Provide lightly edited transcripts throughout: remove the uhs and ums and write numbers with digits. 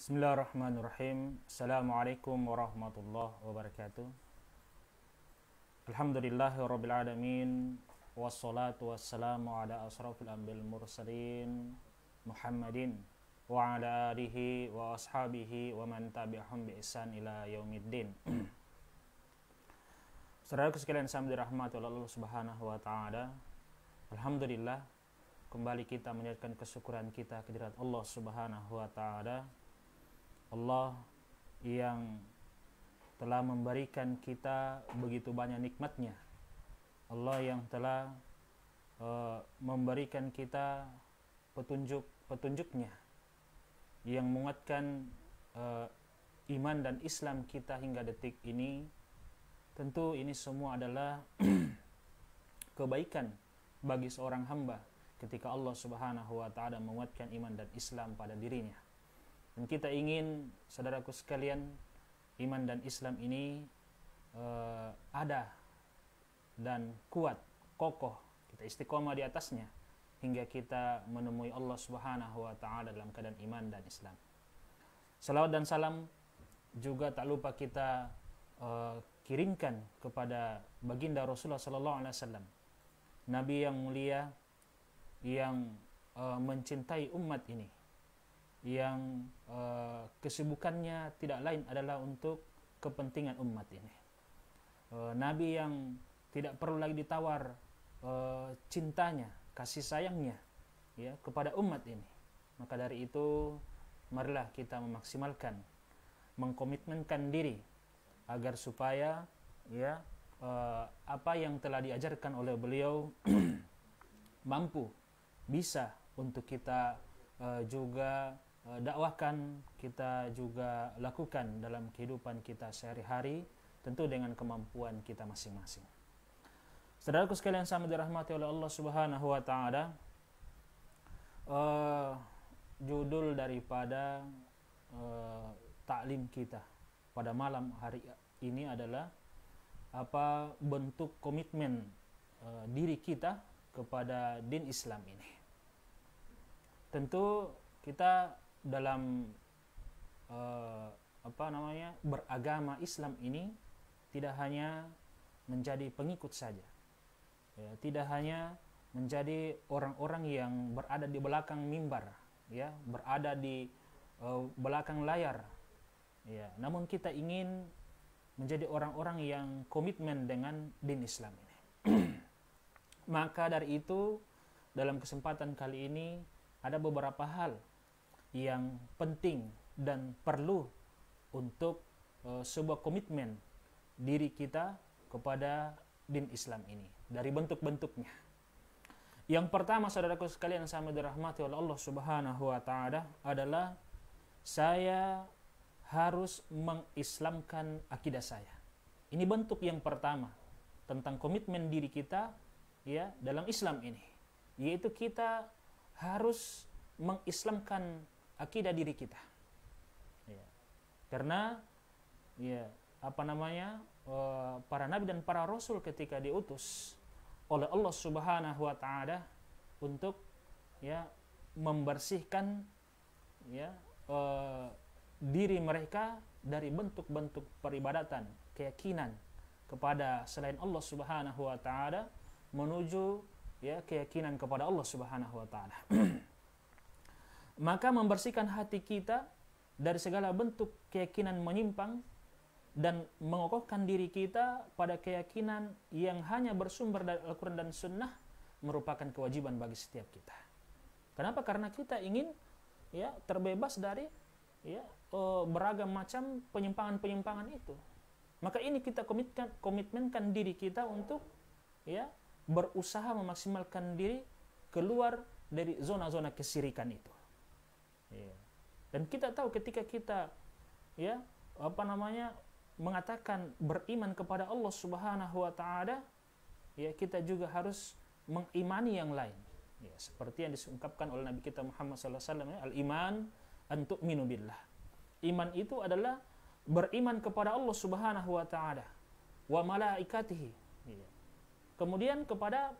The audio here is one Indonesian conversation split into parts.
Bismillahirrahmanirrahim. Assalamualaikum warahmatullahi wabarakatuh. Alhamdulillahirabbil alamin wassalatu wassalamu ala asrofil anbiya'il mursalin Muhammadin wa ala alihi wa ashabihi wa man tabi'ahum bi ihsan ila yaumiddin. Saudaraku sekalian yang dirahmati oleh Allah Subhanahu wa taala. Alhamdulillah, kembali kita menyatakan kesyukuran kita kehadirat Allah Subhanahu wa taala. Allah yang telah memberikan kita begitu banyak nikmatnya. Allah yang telah memberikan kita petunjuknya yang menguatkan iman dan Islam kita hingga detik ini. Tentu ini semua adalah kebaikan bagi seorang hamba ketika Allah Subhanahu wa taala menguatkan iman dan Islam pada dirinya. Dan kita ingin, saudaraku sekalian, iman dan Islam ini ada dan kuat, kokoh, kita istiqomah di atasnya hingga kita menemui Allah Subhanahu wa taala dalam keadaan iman dan Islam. Salawat dan salam juga tak lupa kita kirimkan kepada baginda Rasulullah sallallahu alaihi wasallam, nabi yang mulia yang mencintai umat ini, yang kesibukannya tidak lain adalah untuk kepentingan umat ini. Nabi yang tidak perlu lagi ditawar cintanya, kasih sayangnya ya kepada umat ini. Maka dari itu marilah kita memaksimalkan, mengkomitmenkan diri agar supaya ya apa yang telah diajarkan oleh beliau mampu bisa untuk kita juga dakwahkan, kita juga lakukan dalam kehidupan kita sehari-hari, tentu dengan kemampuan kita masing-masing. Saudaraku sekalian sama dirahmati oleh Allah Subhanahu wa taala, judul daripada taklim kita pada malam hari ini adalah apa bentuk komitmen diri kita kepada din Islam ini. Tentu kita dalam beragama Islam ini tidak hanya menjadi pengikut saja, ya, tidak hanya menjadi orang-orang yang berada di belakang mimbar, ya, berada di belakang layar, ya, namun kita ingin menjadi orang-orang yang komitmen dengan din Islam ini. Maka dari itu dalam kesempatan kali ini ada beberapa hal yang penting dan perlu untuk sebuah komitmen diri kita kepada din Islam ini dari bentuk-bentuknya. Yang pertama, saudaraku sekalian sama dirahmati oleh Allah Subhanahu wa taala, adalah saya harus mengislamkan akidah saya. Ini bentuk yang pertama tentang komitmen diri kita ya dalam Islam ini, yaitu kita harus mengislamkan akidah diri kita. Ya. Karena ya para nabi dan para rasul ketika diutus oleh Allah Subhanahu wa taala untuk ya membersihkan ya diri mereka dari bentuk-bentuk peribadatan, keyakinan kepada selain Allah Subhanahu wa taala menuju ya keyakinan kepada Allah Subhanahu wa taala. Maka membersihkan hati kita dari segala bentuk keyakinan menyimpang dan mengokohkan diri kita pada keyakinan yang hanya bersumber dari Al-Quran dan Sunnah merupakan kewajiban bagi setiap kita. Kenapa? Karena kita ingin ya terbebas dari ya beragam macam penyimpangan-penyimpangan itu. Maka ini kita komitmenkan diri kita untuk ya berusaha memaksimalkan diri keluar dari zona-zona kesirikan itu. Ya. Dan kita tahu ketika kita ya mengatakan beriman kepada Allah Subhanahu wa taala, ya kita juga harus mengimani yang lain. Ya, seperti yang diungkapkan oleh Nabi kita Muhammad sallallahu alaihi wasallam, ya, al-iman an tu'minu billah. Iman itu adalah beriman kepada Allah Subhanahu wa taala wa malaikatihi. Ya. Kemudian kepada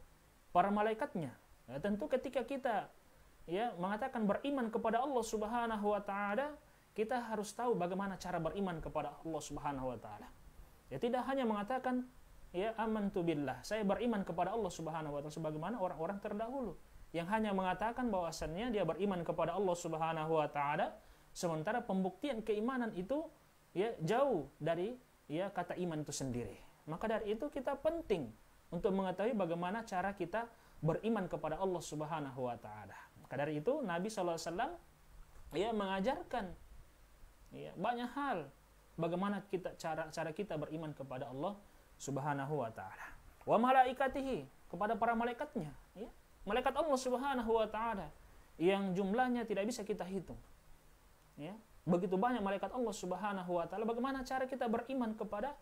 para malaikatnya. Ya, tentu ketika kita ya mengatakan beriman kepada Allah Subhanahu wa taala, kita harus tahu bagaimana cara beriman kepada Allah Subhanahu wa taala. Ya, tidak hanya mengatakan ya amantu billah, saya beriman kepada Allah Subhanahu wa taala sebagaimana orang-orang terdahulu yang hanya mengatakan bahwasannya dia beriman kepada Allah Subhanahu wa taala, sementara pembuktian keimanan itu ya jauh dari ya kata iman itu sendiri. Maka dari itu kita penting untuk mengetahui bagaimana cara kita beriman kepada Allah Subhanahu wa taala. Maka dari itu Nabi sallallahu alaihi wasallam ya mengajarkan ya banyak hal bagaimana cara kita beriman kepada Allah Subhanahu wa taala. Wa malaikatihi, kepada para malaikatnya, ya. Malaikat Allah Subhanahu wa taala yang jumlahnya tidak bisa kita hitung. Ya. Begitu banyak malaikat Allah Subhanahu wa taala, bagaimana cara kita beriman kepada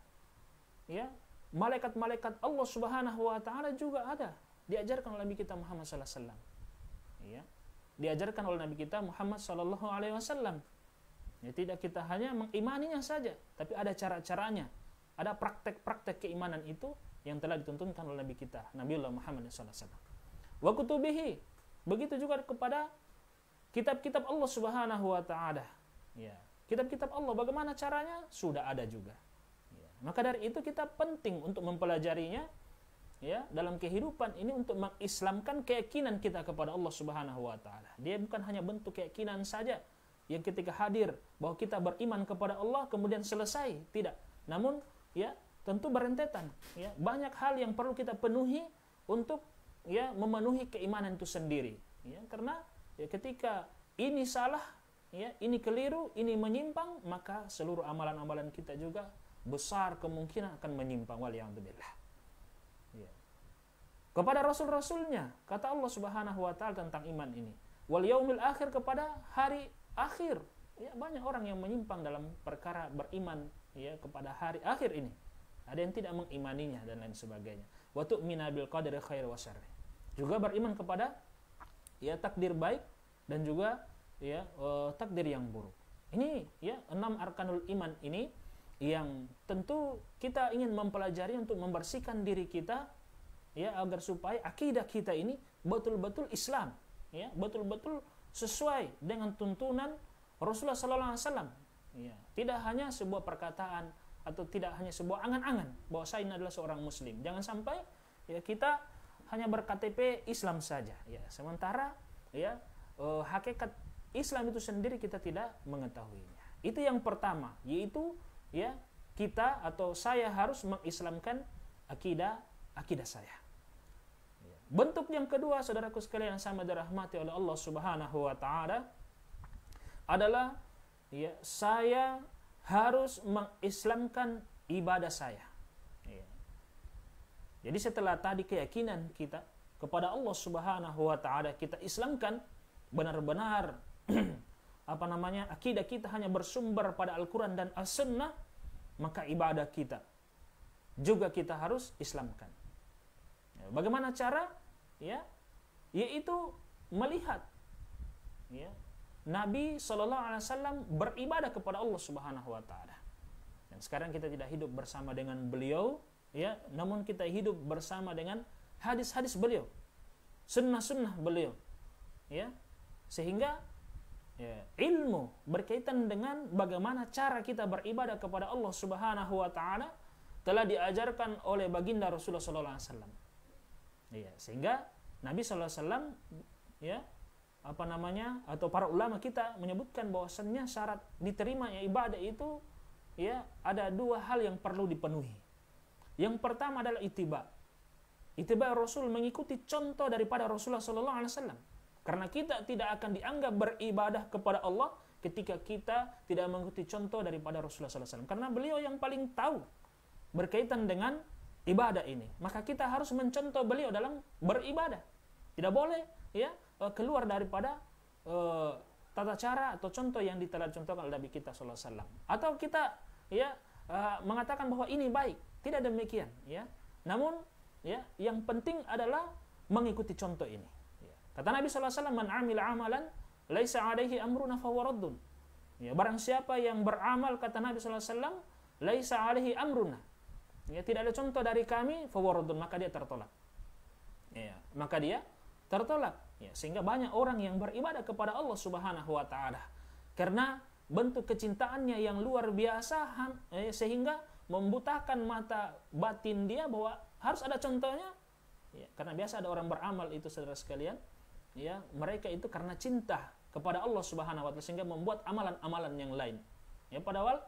ya malaikat-malaikat Allah Subhanahu wa taala juga ada diajarkan oleh Nabi kita Muhammad sallallahu alaihi wasallam. Ya. Diajarkan oleh Nabi kita Muhammad sallallahu alaihi wasallam. Ya, tidak kita hanya mengimaninya saja, tapi ada cara-caranya. Ada praktek-praktek keimanan itu yang telah dituntunkan oleh Nabi kita, Nabiullah Muhammad sallallahu alaihi wasallam. Wa kutubihi, begitu juga kepada kitab-kitab Allah Subhanahu wa taala. Ya, kitab-kitab Allah bagaimana caranya? Sudah ada juga. Ya, maka dari itu kita penting untuk mempelajarinya ya dalam kehidupan ini untuk mengislamkan keyakinan kita kepada Allah Subhanahu wa taala. Dia bukan hanya bentuk keyakinan saja yang ketika hadir bahwa kita beriman kepada Allah kemudian selesai, tidak. Namun ya tentu berentetan ya banyak hal yang perlu kita penuhi untuk ya memenuhi keimanan itu sendiri ya, karena ya ketika ini salah ya ini keliru, ini menyimpang, maka seluruh amalan-amalan kita juga besar kemungkinan akan menyimpang, waliyadzubillah. Ya. Kepada rasul-rasulnya kata Allah Subhanahu wa taala tentang iman ini, wal yaumil akhir, kepada hari akhir. Ya, banyak orang yang menyimpang dalam perkara beriman ya kepada hari akhir ini. Ada yang tidak mengimaninya dan lain sebagainya. Wa tu'mina bil qadri khair wa syarr. Juga beriman kepada ya takdir baik dan juga ya takdir yang buruk. Ini ya 6 arkanul iman ini yang tentu kita ingin mempelajari untuk membersihkan diri kita ya agar supaya akidah kita ini betul-betul Islam, ya, betul-betul sesuai dengan tuntunan Rasulullah sallallahu alaihi wasallam. Ya, tidak hanya sebuah perkataan atau tidak hanya sebuah angan-angan bahwa saya ini adalah seorang muslim. Jangan sampai ya kita hanya ber-KTP Islam saja ya, sementara ya hakikat Islam itu sendiri kita tidak mengetahuinya. Itu yang pertama, yaitu ya kita atau saya harus mengislamkan akidah saya. Ya. Bentuk yang kedua, saudaraku sekalian yang sama dirahmati oleh Allah Subhanahu wa taala, adalah ya saya harus mengislamkan ibadah saya. Ya. Jadi setelah tadi keyakinan kita kepada Allah Subhanahu wa taala kita islamkan benar-benar akidah kita hanya bersumber pada Al-Quran dan As-Sunnah, maka ibadah kita juga kita harus islamkan. Ya, bagaimana cara? Ya, yaitu melihat ya Nabi SAW beribadah kepada Allah Subhanahu wa taala. Dan sekarang kita tidak hidup bersama dengan beliau, ya, namun kita hidup bersama dengan hadis-hadis beliau, sunnah-sunnah beliau, ya, sehingga ya, ilmu berkaitan dengan bagaimana cara kita beribadah kepada Allah Subhanahu wa taala telah diajarkan oleh baginda Rasulullah SAW. Ya, sehingga Nabi SAW ya atau para ulama kita menyebutkan bahwasannya syarat diterimanya ibadah itu ya ada 2 hal yang perlu dipenuhi. Yang pertama adalah ittiba Rasul, mengikuti contoh daripada Rasulullah SAW. Karena kita tidak akan dianggap beribadah kepada Allah ketika kita tidak mengikuti contoh daripada Rasulullah SAW. Karena beliau yang paling tahu berkaitan dengan ibadah ini. Maka kita harus mencontoh beliau dalam beribadah. Tidak boleh ya keluar daripada tata cara atau contoh yang telah dicontohkan oleh Nabi kita sallallahu alaihi wasallam. Atau kita ya mengatakan bahwa ini baik, tidak demikian ya. Namun ya yang penting adalah mengikuti contoh ini. Ya. Kata Nabi sallallahu alaihi wasallam, "Man 'amila 'amalan laisa 'alaihi amruna fahuwa raddun." Ya, barang siapa yang beramal, kata Nabi sallallahu alaihi wasallam, laisa 'alaihi amruna. Ya, tidak ada contoh dari kami, fahuwa raddun, maka dia tertolak. Ya, maka dia tertolak. Ya, sehingga banyak orang yang beribadah kepada Allah Subhanahu wa taala karena bentuk kecintaannya yang luar biasa sehingga membutakan mata batin dia bahwa harus ada contohnya. Ya, karena biasa ada orang beramal itu, saudara sekalian, ya, mereka itu karena cinta kepada Allah Subhanahu wa taala sehingga membuat amalan-amalan yang lain. Ya, padahal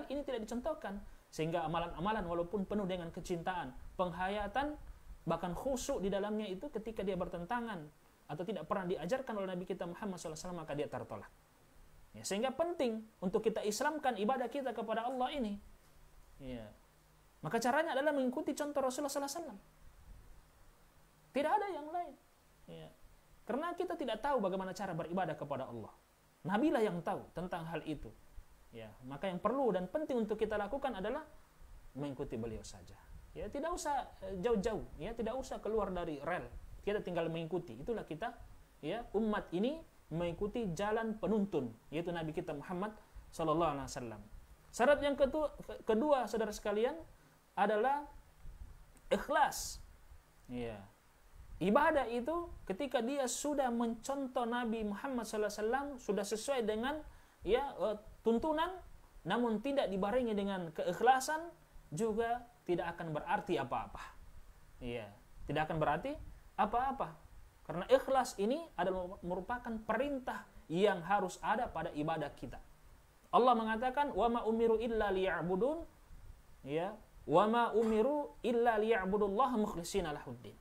ini tidak dicontohkan, sehingga amalan-amalan walaupun penuh dengan kecintaan, penghayatan, bahkan khusyuk di dalamnya itu ketika dia bertentangan atau tidak pernah diajarkan oleh Nabi kita Muhammad SAW, maka dia tertolak. Ya, sehingga penting untuk kita islamkan ibadah kita kepada Allah ini. Ya. Maka caranya adalah mengikuti contoh Rasulullah SAW. Tidak ada yang lain. Ya. Karena kita tidak tahu bagaimana cara beribadah kepada Allah. Nabi lah yang tahu tentang hal itu. Ya, maka yang perlu dan penting untuk kita lakukan adalah mengikuti beliau saja. Ya, tidak usah jauh-jauh, ya, tidak usah keluar dari rel. Kita tinggal mengikuti. Itulah kita, ya, umat ini mengikuti jalan penuntun, yaitu Nabi kita Muhammad sallallahu alaihi wasallam. Syarat yang kedua, saudara sekalian, adalah ikhlas. Ya. Ibadah itu ketika dia sudah mencontoh Nabi Muhammad sallallahu alaihi wasallam, sudah sesuai dengan, ya, tuntunan, namun tidak dibarengi dengan keikhlasan, juga tidak akan berarti apa-apa. Iya, tidak akan berarti apa-apa. Karena ikhlas ini adalah merupakan perintah yang harus ada pada ibadah kita. Allah mengatakan, "Wa ma umiru illa liya'budun," ya, "Wa ma umiru illa liya'budullaha mukhlishina lahuddin."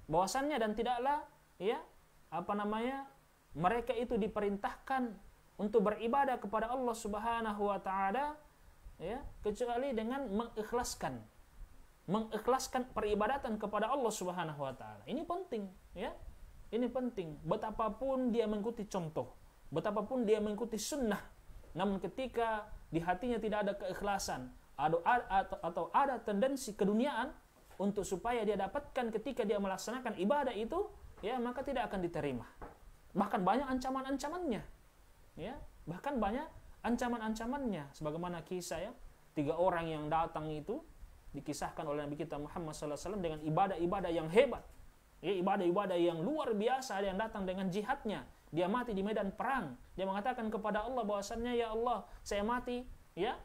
Bahwasannya dan tidaklah, ya, mereka itu diperintahkan untuk beribadah kepada Allah Subhanahu wa taala, ya, kecuali dengan mengikhlaskan peribadatan kepada Allah Subhanahu wa taala. Ini penting, ya. Ini penting. Betapapun dia mengikuti contoh, betapapun dia mengikuti sunnah, namun ketika di hatinya tidak ada keikhlasan atau ada tendensi keduniaan untuk supaya dia dapatkan ketika dia melaksanakan ibadah itu, ya, maka tidak akan diterima. Bahkan banyak ancaman-ancamannya. Ya, bahkan banyak ancaman-ancamannya, sebagaimana kisah, ya, 3 orang yang datang itu dikisahkan oleh Nabi kita Muhammad SAW dengan ibadah-ibadah yang hebat, ya, ibadah-ibadah yang luar biasa. Ada yang datang dengan jihadnya, dia mati di medan perang, dia mengatakan kepada Allah bahwasannya, "Ya Allah, saya mati, ya,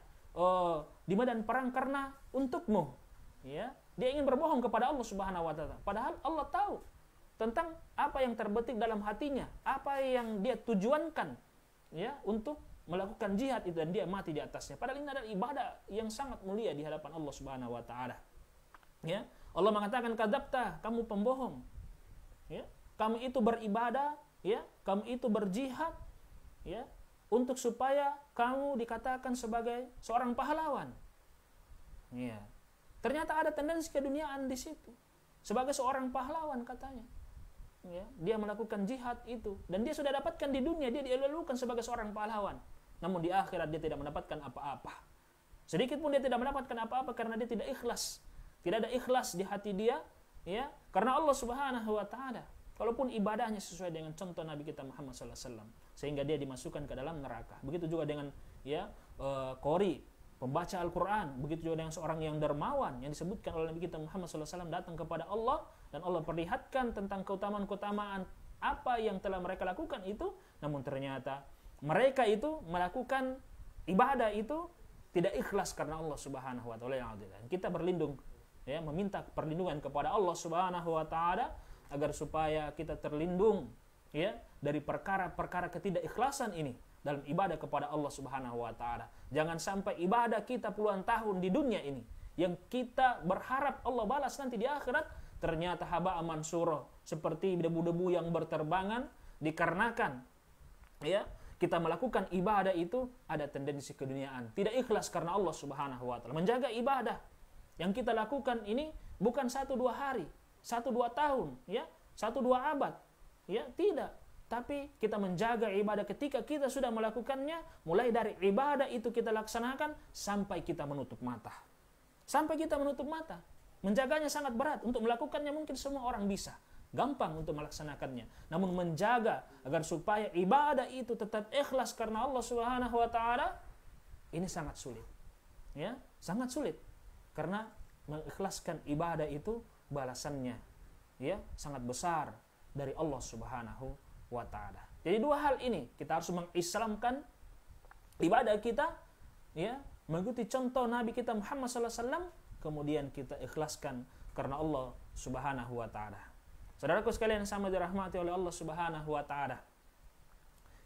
di medan perang karena untukmu." Ya, dia ingin berbohong kepada Allah Subhanahu wa taala, padahal Allah tahu tentang apa yang terbetik dalam hatinya, apa yang dia tujuankan, ya, untuk melakukan jihad itu, dan dia mati di atasnya. Padahal ini adalah ibadah yang sangat mulia di hadapan Allah Subhanahu wa taala. Ya, Allah mengatakan, "Kadzabta, kamu pembohong." Ya, kamu itu beribadah, ya, kamu itu berjihad, ya, untuk supaya kamu dikatakan sebagai seorang pahlawan. Ya. Ternyata ada tendensi keduniaan di situ. Sebagai seorang pahlawan katanya. Ya, dia melakukan jihad itu dan dia sudah dapatkan di dunia, dia dielulukan sebagai seorang pahlawan, namun di akhirat dia tidak mendapatkan apa-apa. Sedikit pun dia tidak mendapatkan apa-apa karena dia tidak ikhlas. Tidak ada ikhlas di hati dia, ya, karena Allah Subhanahu wa taala. Walaupun ibadahnya sesuai dengan contoh Nabi kita Muhammad sallallahu alaihi wasallam, sehingga dia dimasukkan ke dalam neraka. Begitu juga dengan, ya, qori, pembaca Al-Quran. Begitu juga dengan seorang yang dermawan yang disebutkan oleh Nabi kita Muhammad SAW, datang kepada Allah dan Allah perlihatkan tentang keutamaan-keutamaan apa yang telah mereka lakukan itu, namun ternyata mereka itu melakukan ibadah itu tidak ikhlas karena Allah Subhanahu wa taala. Kita berlindung, ya, meminta perlindungan kepada Allah Subhanahu wa taala agar supaya kita terlindung, ya, dari perkara-perkara ketidakikhlasan ini dalam ibadah kepada Allah Subhanahu wa taala. Jangan sampai ibadah kita puluhan tahun di dunia ini yang kita berharap Allah balas nanti di akhirat ternyata haba'an mansura, seperti debu-debu yang berterbangan, dikarenakan, ya, kita melakukan ibadah itu ada tendensi keduniaan, tidak ikhlas karena Allah Subhanahu wa taala. Menjaga ibadah yang kita lakukan ini bukan 1-2 hari, 1-2 tahun, ya, 1-2 abad, ya, tidak. Tapi kita menjaga ibadah ketika kita sudah melakukannya, mulai dari ibadah itu kita laksanakan sampai kita menutup mata. Sampai kita menutup mata. Menjaganya sangat berat. Untuk melakukannya mungkin semua orang bisa. Gampang untuk melaksanakannya. Namun menjaga agar supaya ibadah itu tetap ikhlas karena Allah Subhanahu wa taala, ini sangat sulit. Ya, sangat sulit. Karena mengikhlaskan ibadah itu balasannya, ya, sangat besar dari Allah Subhanahu wa ta'ala. Jadi 2 hal ini kita harus mengislamkan ibadah kita ya mengikuti contoh Nabi kita Muhammad SAW, kemudian kita ikhlaskan karena Allah Subhanahu wa taala. Saudaraku sekalian sama dirahmati oleh Allah Subhanahu wa taala.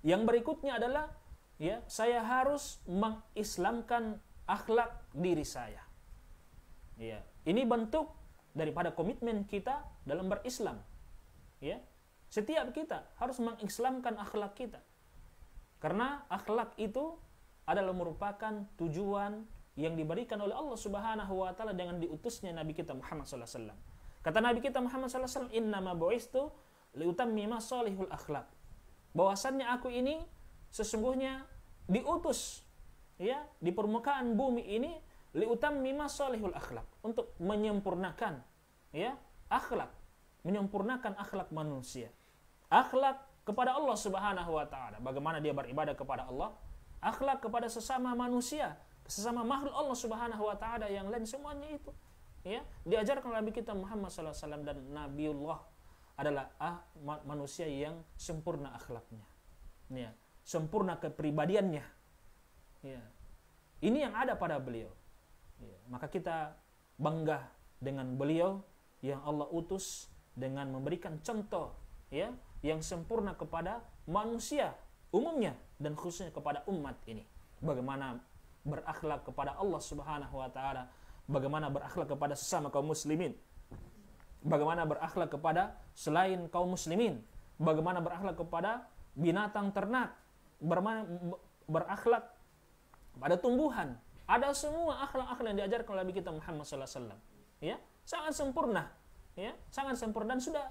Yang berikutnya adalah ya, saya harus mengislamkan akhlak diri saya. Ya, ini bentuk daripada komitmen kita dalam berislam. Ya, setiap kita harus mengislamkan akhlak kita. Karena akhlak itu adalah merupakan tujuan yang diberikan oleh Allah Subhanahu wa taala dengan diutusnya Nabi kita Muhammad sallallahu alaihi wasallam. Kata Nabi kita Muhammad sallallahu alaihi wasallam, "Innama bu'istu liutammima shalihul akhlak." Bahwasannya aku ini sesungguhnya diutus ya di permukaan bumi ini liutammima shalihul akhlak, untuk menyempurnakan ya akhlak, menyempurnakan akhlak manusia. Akhlak kepada Allah Subhanahu wa taala, bagaimana dia beribadah kepada Allah, akhlak kepada sesama manusia, sesama makhluk Allah Subhanahu wa taala yang lain, semuanya itu ya diajarkan oleh Nabi kita Muhammad sallallahu alaihi wasallam. Dan Nabiullah adalah manusia yang sempurna akhlaknya. Ya, sempurna kepribadiannya. Ya. Ini yang ada pada beliau. Ya, maka kita bangga dengan beliau yang Allah utus dengan memberikan contoh ya yang sempurna kepada manusia umumnya dan khususnya kepada umat ini. Bagaimana berakhlak kepada Allah Subhanahu wa taala, bagaimana berakhlak kepada sesama kaum muslimin, bagaimana berakhlak kepada selain kaum muslimin, bagaimana berakhlak kepada binatang ternak, berakhlak pada tumbuhan. Ada semua akhlak-akhlak yang diajarkan oleh Nabi kita Muhammad sallallahu alaihi wasallam. Ya, sangat sempurna. Ya, sangat sempurna, dan sudah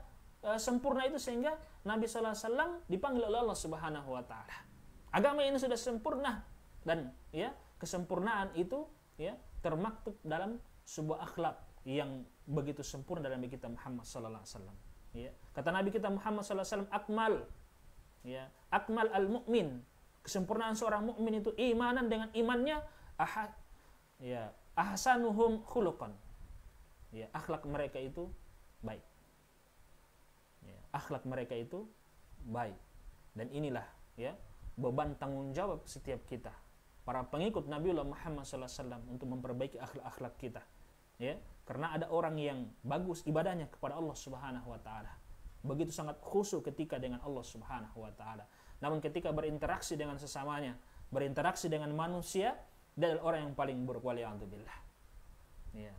sempurna itu sehingga Nabi sallallahu alaihi wasallam dipanggil oleh Allah Subhanahu wa taala. Agama ini sudah sempurna, dan ya kesempurnaan itu ya termaktub dalam sebuah akhlak yang begitu sempurna dari Nabi kita Muhammad sallallahu alaihi wasallam. Ya, kata Nabi kita Muhammad sallallahu alaihi wasallam, akmal ya, akmal al-mu'min, kesempurnaan seorang mukmin itu imanan, dengan imannya ahsanuhum khuluqan. Ya, akhlak mereka itu baik. Ya, akhlak mereka itu baik. Dan inilah ya beban tanggung jawab setiap kita, para pengikut Nabiullah Muhammad sallallahu alaihi wasallam, untuk memperbaiki akhlak-akhlak kita. Ya, karena ada orang yang bagus ibadahnya kepada Allah Subhanahu wa taala, begitu sangat khusyuk ketika dengan Allah Subhanahu wa taala. Namun ketika berinteraksi dengan sesamanya, berinteraksi dengan manusia, dia adalah orang yang paling buruk, waliyadzubillah. Ya.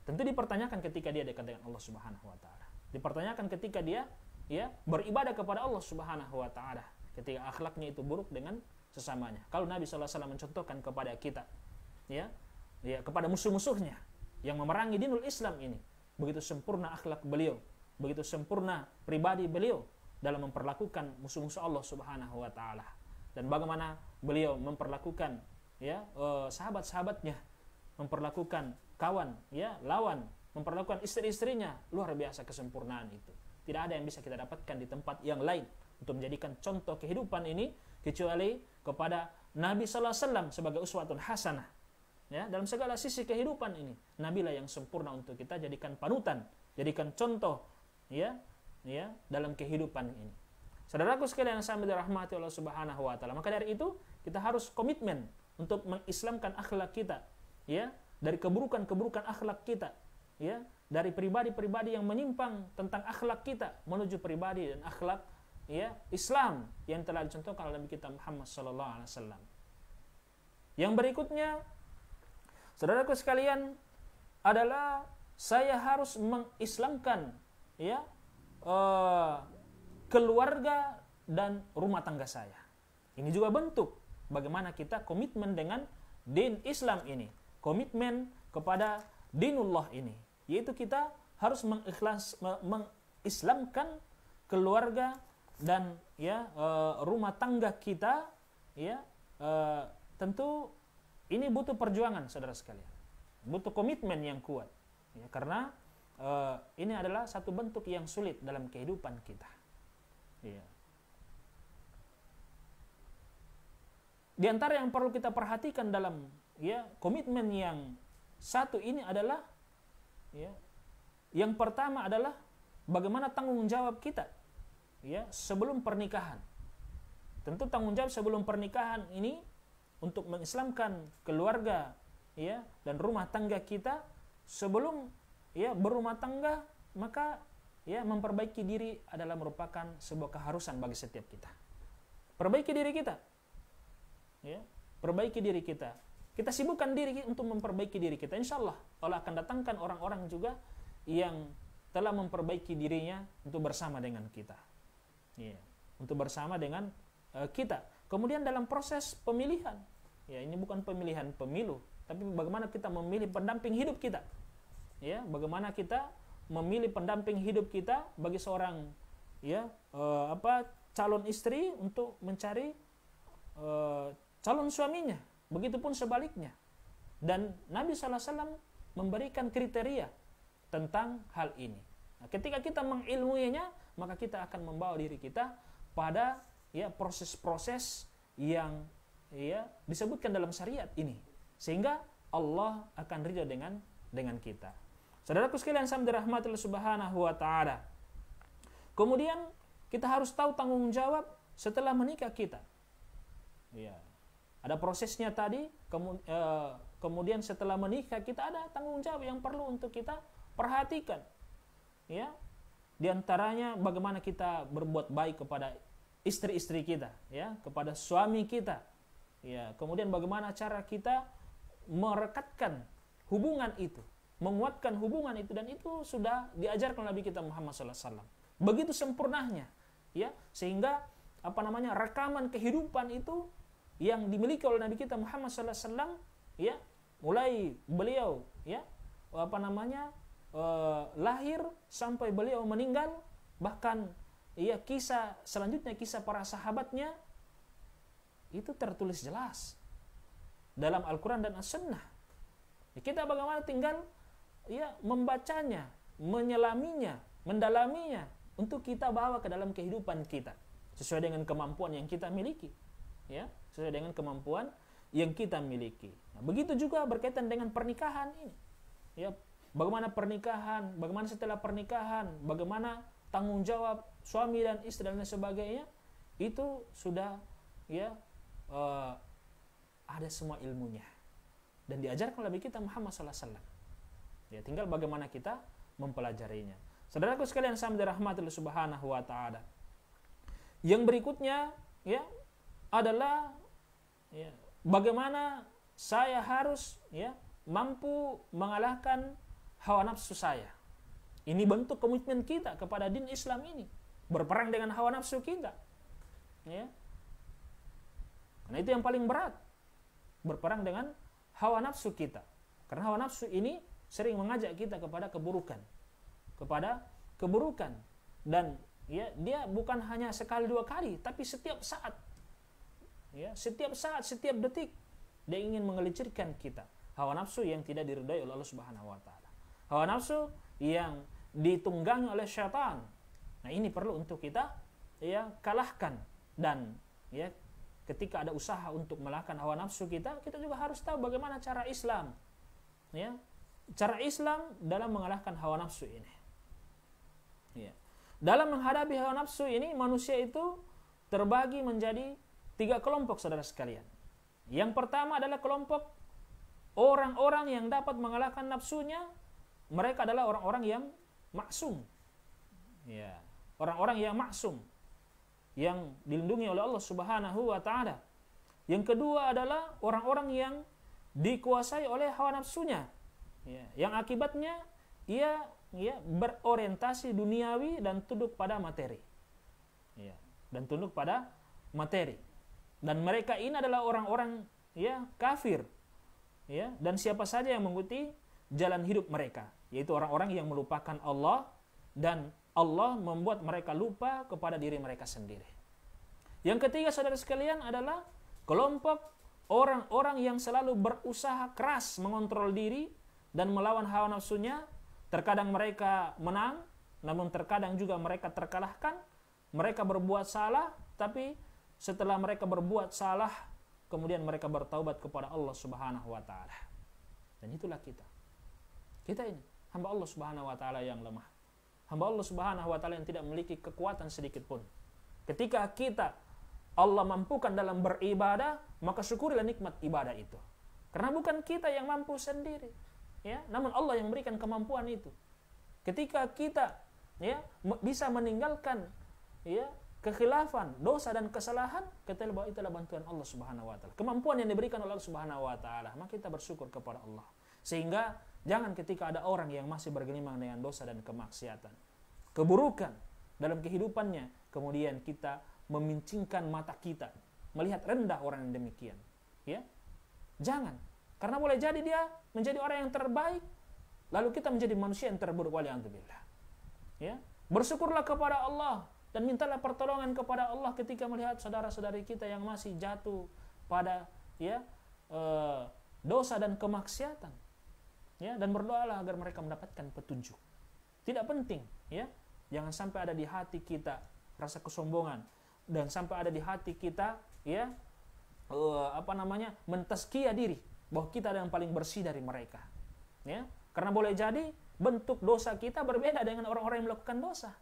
Tentu dipertanyakan ketika dia dekat dengan Allah Subhanahu wa taala. Dipertanyakan ketika dia ya beribadah kepada Allah Subhanahu wa taala, ketika akhlaknya itu buruk dengan sesamanya. Kalau Nabi sallallahu alaihi wasallam mencontohkan kepada kita ya kepada musuh-musuhnya yang memerangi dinul Islam ini, begitu sempurna akhlak beliau, begitu sempurna pribadi beliau dalam memperlakukan musuh-musuh Allah Subhanahu wa taala, dan bagaimana beliau memperlakukan ya sahabat-sahabatnya, memperlakukan kawan ya lawan, memperlakukan istri-istrinya, luar biasa kesempurnaan itu. Tidak ada yang bisa kita dapatkan di tempat yang lain untuk menjadikan contoh kehidupan ini kecuali kepada Nabi sallallahu alaihi wasallam sebagai uswatun hasanah. Ya, dalam segala sisi kehidupan ini, Nabilah yang sempurna untuk kita jadikan panutan, jadikan contoh ya dalam kehidupan ini. Saudaraku sekalian yang sangat dirahmati Allah Subhanahu wa taala, maka dari itu kita harus komitmen untuk mengislamkan akhlak kita ya dari keburukan-keburukan akhlak kita, ya dari pribadi-pribadi yang menyimpang tentang akhlak kita menuju pribadi dan akhlak ya Islam yang telah dicontohkan oleh Nabi kita Muhammad sallallahu alaihi wasallam. Yang berikutnya, saudaraku sekalian, adalah saya harus mengislamkan ya keluarga dan rumah tangga saya. Ini juga bentuk bagaimana kita komitmen dengan din Islam ini, komitmen kepada dinullah ini, yaitu kita harus mengislamkan keluarga dan ya rumah tangga kita ya. Tentu ini butuh perjuangan, saudara sekalian, butuh komitmen yang kuat ya, karena ini adalah satu bentuk yang sulit dalam kehidupan kita ya. Di antara yang perlu kita perhatikan dalam ya komitmen yang satu ini adalah ya, yang pertama adalah bagaimana tanggung jawab kita ya sebelum pernikahan. Tentu tanggung jawab sebelum pernikahan ini untuk mengislamkan keluarga ya dan rumah tangga kita sebelum ya berumah tangga, maka ya memperbaiki diri adalah merupakan sebuah keharusan bagi setiap kita. Perbaiki diri kita. Ya, perbaiki diri kita. Kita sibukkan diri untuk memperbaiki diri kita. Insyaallah Allah akan datangkan orang-orang juga yang telah memperbaiki dirinya untuk bersama dengan kita. Ya, untuk bersama dengan kita. Kemudian dalam proses pemilihan, ya ini bukan pemilihan pemilu, tapi bagaimana kita memilih pendamping hidup kita. Ya, bagaimana kita memilih pendamping hidup kita bagi seorang ya calon istri untuk mencari calon suaminya. Begitupun sebaliknya. Dan Nabi SAW memberikan kriteria tentang hal ini. Nah, ketika kita mengilmuinya, maka kita akan membawa diri kita pada ya proses-proses yang ya disebutkan dalam syariat ini, sehingga Allah akan ridha dengan kita. Saudaraku sekalian, sama dirahmati Allah Subhanahu wa taala. Kemudian kita harus tahu tanggung jawab setelah menikah kita. Ya. Ada prosesnya tadi, kemudian setelah menikah kita ada tanggung jawab yang perlu untuk kita perhatikan. Ya. Di antaranya bagaimana kita berbuat baik kepada istri-istri kita, ya, kepada suami kita. Ya, kemudian bagaimana cara kita merekatkan hubungan itu, menguatkan hubungan itu, dan itu sudah diajarkan Nabi kita Muhammad SAW. Begitu sempurnanya, ya, sehingga rekaman kehidupan itu yang dimiliki oleh Nabi kita Muhammad SAW, ya, mulai beliau, ya, lahir sampai beliau meninggal, bahkan ya kisah selanjutnya, kisah para sahabatnya itu tertulis jelas dalam Al-Quran dan As-Sunnah. Ya, kita bagaimana tinggal ya membacanya, menyelaminya, mendalaminya untuk kita bawa ke dalam kehidupan kita sesuai dengan kemampuan yang kita miliki, ya, sesuai dengan kemampuan yang kita miliki. Nah, begitu juga berkaitan dengan pernikahan ini, ya, bagaimana pernikahan, bagaimana setelah pernikahan, bagaimana tanggung jawab suami dan istri dan lain sebagainya, itu sudah ya ada semua ilmunya dan diajarkan oleh kita Muhammad SAW. Ya, tinggal bagaimana kita mempelajarinya. Saudaraku sekalian, sama dirahmati Allah Subhanahu wa taala. Yang berikutnya ya adalah ya, bagaimana saya harus ya mampu mengalahkan hawa nafsu saya. Ini bentuk komitmen kita kepada din Islam ini, berperang dengan hawa nafsu kita. Ya. Karena itu yang paling berat, berperang dengan hawa nafsu kita. Karena hawa nafsu ini sering mengajak kita kepada keburukan. Dan ya, dia bukan hanya sekali dua kali, tapi setiap saat. Ya, setiap saat, setiap detik dia ingin menggelincirkan kita. Hawa nafsu yang tidak diridai oleh Allah Subhanahu wa taala. Hawa nafsu yang ditunggangi oleh syaitan. Nah, ini perlu untuk kita ya kalahkan. Dan ya ketika ada usaha untuk melahkan hawa nafsu kita juga harus tahu bagaimana cara Islam. Ya, cara Islam dalam mengalahkan hawa nafsu ini. Ya. Dalam menghadapi hawa nafsu ini, manusia itu terbagi menjadi 3 kelompok, saudara sekalian. Yang pertama adalah kelompok orang-orang yang dapat mengalahkan nafsunya. Mereka adalah orang-orang yang maksum. Ya, orang-orang yang maksum, yang dilindungi oleh Allah Subhanahu wa taala. Yang kedua adalah orang-orang yang dikuasai oleh hawa nafsunya. Ya, yang akibatnya ia berorientasi duniawi dan tunduk pada materi. Ya, dan tunduk pada materi. Dan mereka ini adalah orang-orang ya kafir. Ya, dan siapa saja yang mengikuti jalan hidup mereka, yaitu orang-orang yang melupakan Allah, dan Allah membuat mereka lupa kepada diri mereka sendiri. Yang ketiga, saudara sekalian, adalah kelompok orang-orang yang selalu berusaha keras mengontrol diri dan melawan hawa nafsunya. Terkadang mereka menang, namun terkadang juga mereka terkalahkan. Mereka berbuat salah, tapi setelah mereka berbuat salah, kemudian mereka bertaubat kepada Allah Subhanahu wa taala. Dan itulah kita. Kita ini hamba Allah Subhanahu wa taala yang lemah. Hamba Allah Subhanahu wa taala yang tidak memiliki kekuatan sedikit pun. Ketika kita Allah mampukan dalam beribadah, maka syukurilah nikmat ibadah itu. Karena bukan kita yang mampu sendiri, ya, namun Allah yang memberikan kemampuan itu. Ketika kita, ya, bisa meninggalkan, ya, kekhilafan, dosa dan kesalahan, ketahui bahwa itulah bantuan Allah Subhanahu wa taala. Kemampuan yang diberikan oleh Allah Subhanahu wa taala, maka kita bersyukur kepada Allah. Sehingga jangan ketika ada orang yang masih bergelimang dengan dosa dan kemaksiatan, keburukan dalam kehidupannya, kemudian kita memincingkan mata kita, melihat rendah orang yang demikian, ya. Jangan, karena boleh jadi dia menjadi orang yang terbaik, lalu kita menjadi manusia yang terburuk, waliyadzubillah. Ya, bersyukurlah kepada Allah dan mintalah pertolongan kepada Allah ketika melihat saudara-saudari kita yang masih jatuh pada, ya, dosa dan kemaksiatan, ya, dan berdoalah agar mereka mendapatkan petunjuk. Tidak penting, ya, jangan sampai ada di hati kita rasa kesombongan dan sampai ada di hati kita, ya, mentazkiyah diri bahwa kita adalah yang paling bersih dari mereka, ya, karena boleh jadi bentuk dosa kita berbeda dengan orang-orang yang melakukan dosa,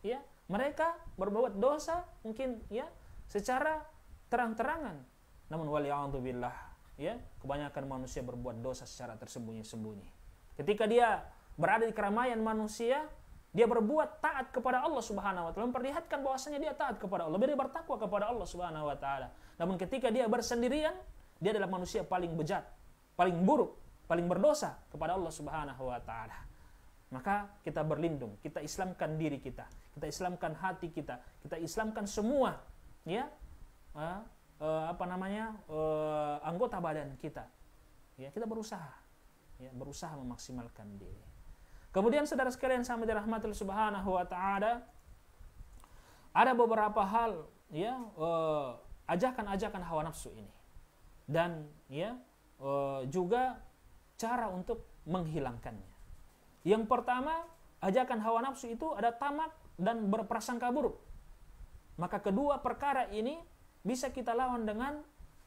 ya. Mereka berbuat dosa mungkin, ya, secara terang-terangan, namun waliyadzubillah, ya, kebanyakan manusia berbuat dosa secara tersembunyi-sembunyi. Ketika dia berada di keramaian manusia, dia berbuat taat kepada Allah Subhanahu wa taala, memperlihatkan bahwasanya dia taat kepada Allah, dia bertakwa kepada Allah Subhanahu wa taala. Namun ketika dia bersendirian, dia adalah manusia paling bejat, paling buruk, paling berdosa kepada Allah Subhanahu wa taala. Maka kita berlindung, kita islamkan diri kita islamkan hati kita islamkan semua, ya, anggota badan kita. Ya, kita berusaha, ya, berusaha memaksimalkan diri. Kemudian saudara sekalian sama dirahmati Allah Subhanahu wa taala, ada beberapa hal, ya, ajakan-ajakan hawa nafsu ini, dan, ya, juga cara untuk menghilangkannya. Yang pertama, ajakan hawa nafsu itu ada tamak dan berprasangka buruk. Maka kedua perkara ini bisa kita lawan dengan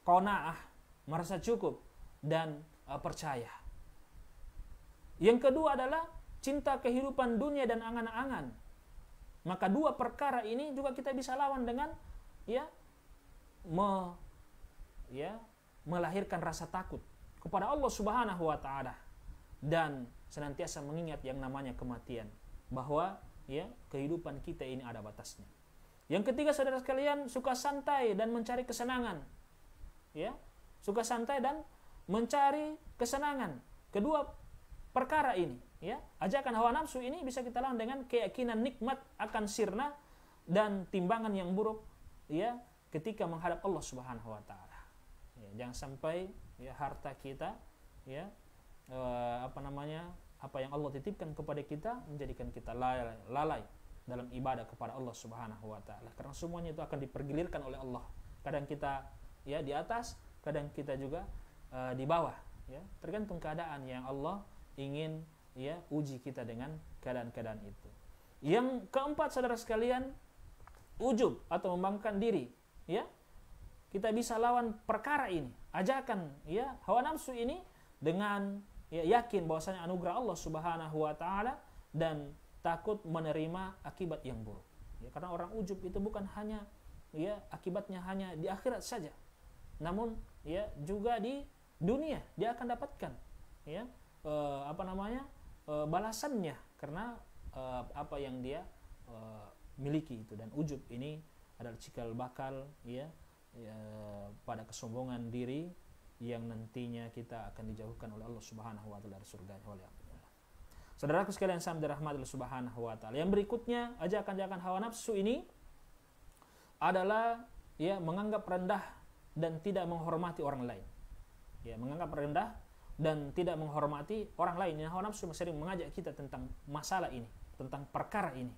qanaah, merasa cukup, dan percaya. Yang kedua adalah cinta kehidupan dunia dan angan-angan. Maka dua perkara ini juga kita bisa lawan dengan, ya, melahirkan rasa takut kepada Allah Subhanahu wa taala dan senantiasa mengingat yang namanya kematian, bahwa, ya, kehidupan kita ini ada batasnya. Yang ketiga saudara sekalian, suka santai dan mencari kesenangan, ya, suka santai dan mencari kesenangan. Kedua perkara ini, ya, ajakan hawa nafsu ini bisa kita lawan dengan keyakinan nikmat akan sirna dan timbangan yang buruk, ya, ketika menghadap Allah Subhanahu wa taala. Ya, jangan sampai, ya, harta kita, ya, apa yang Allah titipkan kepada kita menjadikan kita lalai dalam ibadah kepada Allah Subhanahu wa taala. Karena semuanya itu akan dipergilirkan oleh Allah. Kadang kita, ya, di atas, kadang kita juga di bawah, ya. Tergantung keadaan yang Allah ingin, ya, uji kita dengan keadaan-keadaan itu. Yang keempat saudara sekalian, ujub atau membanggakan diri, ya. Kita bisa lawan perkara ini, ajakan, ya, hawa nafsu ini dengan, ya, yakin bahwasanya anugerah Allah Subhanahu wa taala dan takut menerima akibat yang buruk. Ya, karena orang ujub itu bukan hanya, ya, akibatnya hanya di akhirat saja, namun, ya, juga di dunia dia akan dapatkan, ya, balasannya karena apa yang dia miliki itu. Dan ujub ini adalah cikal bakal, ya, pada kesombongan diri yang nantinya kita akan dijauhkan oleh Allah Subhanahu wa taala dari surganya. Saudaraku sekalian sama dirahmati Allah Subhanahu wa taala. Yang berikutnya, ajakan-ajakan hawa nafsu ini adalah, ya, menganggap rendah dan tidak menghormati orang lain. Ya, menganggap rendah dan tidak menghormati orang lain. Yang hawa nafsu sering mengajak kita tentang masalah ini, tentang perkara ini,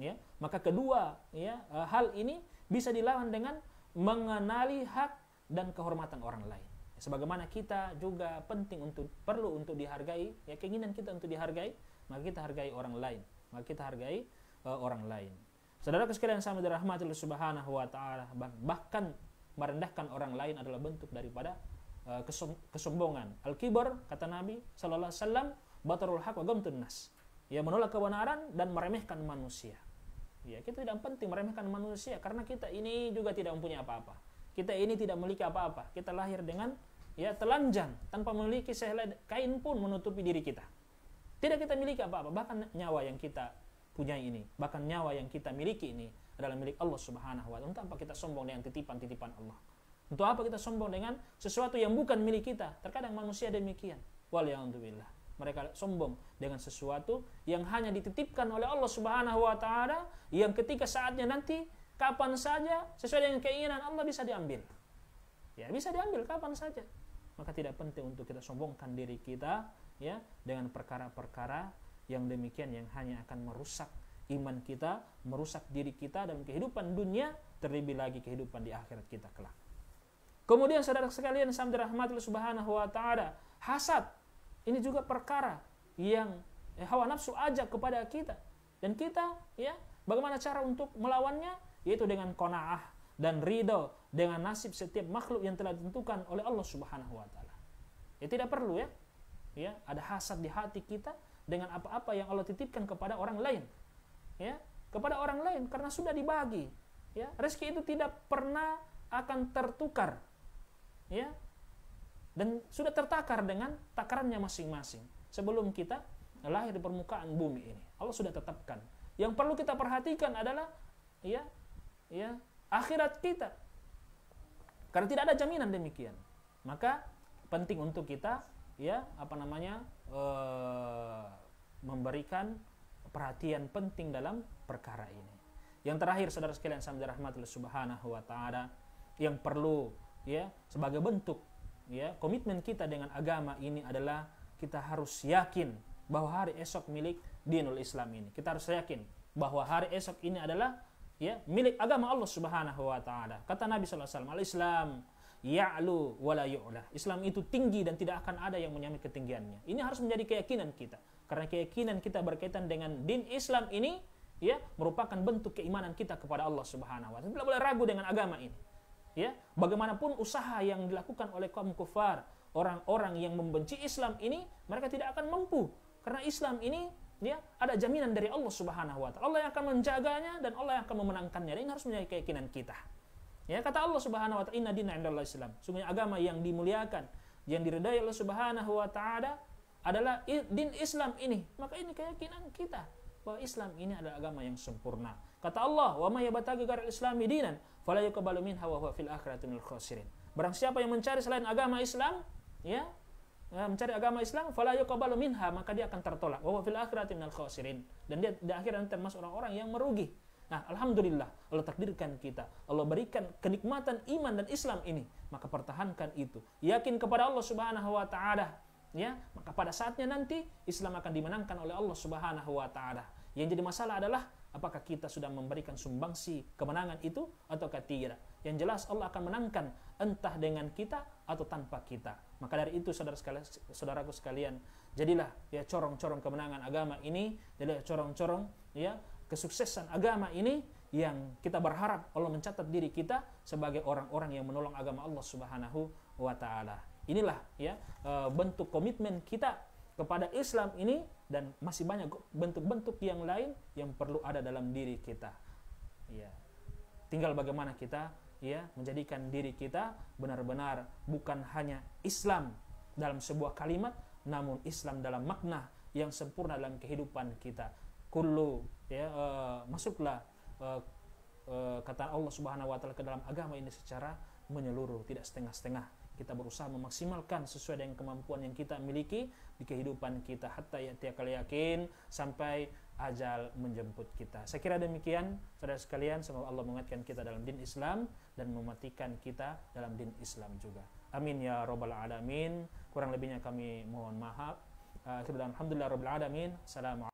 ya. Maka kedua, ya, hal ini bisa dilawan dengan mengenali hak dan kehormatan orang lain. Sebagaimana kita juga perlu untuk dihargai, ya, keinginan kita untuk dihargai, maka kita hargai orang lain, orang lain. Saudara sekalian sama dirahmati Allah Subhanahu wa taala, bahkan merendahkan orang lain adalah bentuk daripada kesombongan. Al-kibar, kata Nabi sallallahu alaihi wasallam, batarul haq wa ghamtun nas. Ya, menolak kebenaran dan meremehkan manusia. Ya, kita tidak penting meremehkan manusia karena kita ini juga tidak mempunyai apa-apa. kita ini tidak memiliki apa-apa. Kita lahir dengan telanjang, tanpa memiliki sehelai kain pun menutupi diri kita. Tidak kita miliki apa-apa, bahkan nyawa yang kita punyai ini, bahkan nyawa yang kita miliki ini adalah milik Allah Subhanahu wa taala. Untuk apa kita sombong dengan titipan-titipan Allah? Untuk apa kita sombong dengan sesuatu yang bukan milik kita? Terkadang manusia demikian. Waliyahudzubillah. Mereka sombong dengan sesuatu yang hanya dititipkan oleh Allah Subhanahu wa taala, yang ketika saatnya nanti kapan saja sesuai dengan keinginan Allah bisa diambil. Ya, bisa diambil kapan saja. Maka tidak penting untuk kita sombongkan diri kita dengan perkara-perkara yang demikian yang hanya akan merusak iman kita, merusak diri kita dalam kehidupan dunia, terlebih lagi kehidupan di akhirat kita kelak. Kemudian saudara sekalian yang dirahmati Allah Subhanahu wa taala, hasad ini juga perkara yang hawa nafsu ajak kepada kita, dan kita bagaimana cara untuk melawannya, yaitu dengan qanaah dan ridho dengan nasib setiap makhluk yang telah ditentukan oleh Allah Subhanahu wa taala. Tidak perlu ada hasad di hati kita dengan apa-apa yang Allah titipkan kepada orang lain. Kepada orang lain karena sudah dibagi. Rezeki itu tidak pernah akan tertukar. Dan sudah tertakar dengan takarannya masing-masing. Sebelum kita lahir di permukaan bumi ini, Allah sudah tetapkan. Yang perlu kita perhatikan adalah akhirat kita. Karena tidak ada jaminan demikian. Maka penting untuk kita memberikan perhatian penting dalam perkara ini. Yang terakhir saudara sekalian dirahmati Allah Subhanahu wa taala, yang perlu sebagai bentuk komitmen kita dengan agama ini adalah kita harus yakin bahwa hari esok milik dinul Islam ini. Kita harus yakin bahwa hari esok ini adalah milik agama Allah Subhanahu wa taala. Kata Nabi sallallahu alaihi wasallam, "Al-Islam ya'lu wa la yu'la." Islam itu tinggi dan tidak akan ada yang menyamai ketinggiannya. Ini harus menjadi keyakinan kita. Karena keyakinan kita berkaitan dengan din Islam ini merupakan bentuk keimanan kita kepada Allah Subhanahu wa taala. Tidak boleh ragu dengan agama ini. Bagaimanapun usaha yang dilakukan oleh kaum kufar, orang-orang yang membenci Islam ini, mereka tidak akan mampu. Karena Islam ini ada jaminan dari Allah Subhanahu wa taala. Allah yang akan menjaganya dan Allah yang akan memenangkannya. Dan ini harus menjadi keyakinan kita. Kata Allah Subhanahu wa taala, "Inna dina 'indallahi Islam." Sungguhnya agama yang dimuliakan, yang diridai Allah Subhanahu wa taala adalah din Islam ini. Maka ini keyakinan kita bahwa Islam ini adalah agama yang sempurna. Kata Allah, "Wa may yabtaghi ghairal islami dinan fala yuqbalu minhu wa huwa fil akhirati minal khasirin." Barang siapa yang mencari selain agama Islam, mencari agama Islam, fala yuqbalu minha, maka dia akan tertolak. Wa huwa fil akhirati minal khasirin. Dan dia di akhirat termasuk orang-orang yang merugi. Nah, alhamdulillah Allah takdirkan kita, Allah berikan kenikmatan iman dan Islam ini, maka pertahankan itu. Yakin kepada Allah Subhanahu wa taala, maka pada saatnya nanti Islam akan dimenangkan oleh Allah Subhanahu wa taala. Yang jadi masalah adalah apakah kita sudah memberikan sumbangsi kemenangan itu ataukah tidak. Yang jelas Allah akan menangkan entah dengan kita atau tanpa kita. Maka dari itu saudaraku sekalian, jadilah corong-corong kemenangan agama ini, jadilah corong-corong kesuksesan agama ini, yang kita berharap Allah mencatat diri kita sebagai orang-orang yang menolong agama Allah Subhanahu wa taala. Inilah bentuk komitmen kita kepada Islam ini, dan masih banyak bentuk-bentuk yang lain yang perlu ada dalam diri kita. Tinggal bagaimana kita menjadikan diri kita benar-benar bukan hanya Islam dalam sebuah kalimat, namun Islam dalam makna yang sempurna dalam kehidupan kita. Masuklah kata Allah Subhanahu wa taala ke dalam agama ini secara menyeluruh, tidak setengah-setengah. Kita berusaha memaksimalkan sesuai dengan kemampuan yang kita miliki di kehidupan kita, hatta ya'tiyakal yakin, sampai ajal menjemput kita. Saya kira demikian saudara sekalian, semoga Allah menguatkan kita dalam din Islam dan mematikan kita dalam din Islam juga. Amin ya rabbal alamin. Kurang lebihnya kami mohon maaf. Alhamdulillah rabbil alamin. Assalamualaikum.